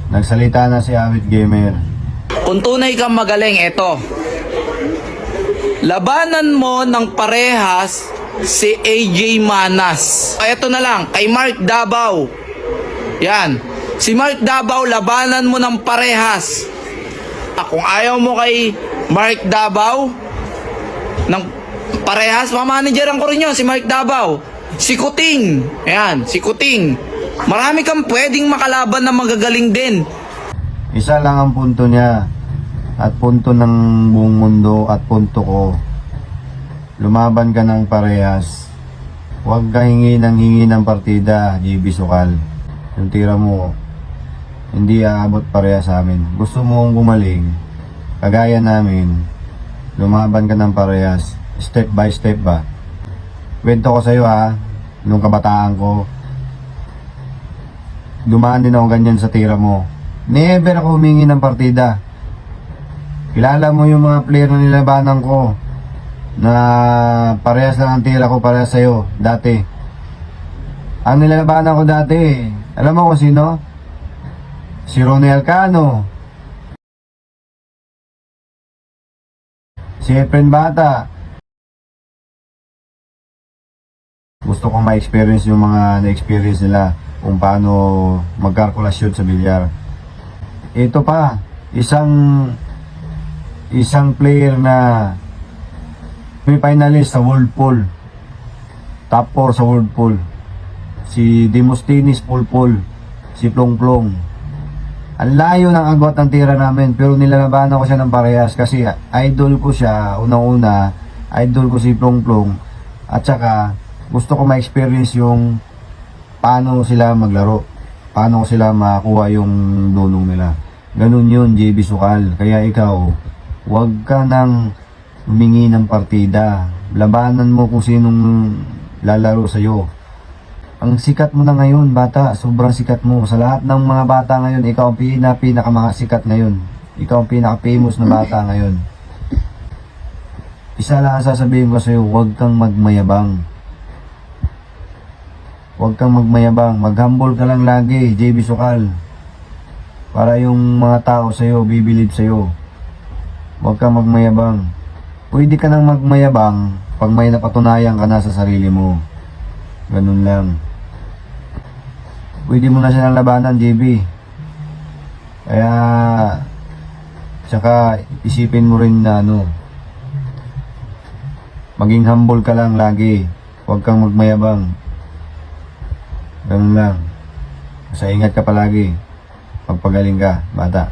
Nagsalita na si Awit Gamer. Kung tunay kang magaling, eto. Labanan mo ng parehas si AJ Manas. Eto na lang, kay Mark Davao. Yan. Si Mark Davao, labanan mo ng parehas. Kung ayaw mo kay Mark Davao, ng parehas, mamanageran ko rin yun, si Mark Davao. Si Kuting. Yan, si Kuting. Marami kang pwedeng makalaban na magagaling din. Isa lang ang punto niya. At punto ng buong mundo at punto ko. Lumaban ka ng parehas. Huwag ka hingi ng partida, GB Sukal. Yung tira mo, hindi aabot parehas sa amin. Gusto mong gumaling, kagaya namin, lumaban ka ng parehas. Step by step ba? Kwento ko sa'yo ha, nung kabataan ko, dumaan din ako ganyan sa tira mo. Never ako humingi ng partida. Kilala mo yung mga player na nilabanan ko na parehas lang ang tira ko parehas sa'yo dati. Ang nilabanan ko dati, alam mo kung sino? Si Ronnie Alcano, si Efren Bata. Gusto kong ma-experience yung mga na-experience nila kung paano magkalkulasyon sa bilyar. Ito pa, isang player na may finalist sa World Pool, top 4 sa World Pool, si Demosthenes Pulpul, si Plong Plong. Ang layo ng agwat ng tira namin, pero nilalabanan ko siya ng parehas kasi idol ko siya. Unang-una, idol ko si Plong Plong, at saka gusto ko ma-experience yung paano sila maglaro, paano sila makuha yung dunong nila. Ganun yun, JB Sukal. Kaya ikaw, huwag ka nang humingi ng partida. Labanan mo kung sinong lalaro sa'yo. Ang sikat mo na ngayon, bata. Sobrang sikat mo. Sa lahat ng mga bata ngayon, ikaw ang pinaka mga sikat ngayon. Ikaw ang pinaka-famous na bata ngayon. Isa lang ang sasabihin ko sa'yo, huwag kang magmayabang. Huwag kang magmayabang. Mag-humble ka lang lagi, JB Sukal. Para yung mga tao sa'yo, bibilib sa'yo. Huwag kang magmayabang. Pwede ka nang magmayabang pag may napatunayan ka na sa sarili mo. Ganun lang. Pwede mo na siya ng labanan, JB. Kaya, tsaka isipin mo rin na maging humble ka lang lagi. Huwag kang magmayabang. Ganun lang. Basta ingat ka palagi. Pagpagaling ka, bata.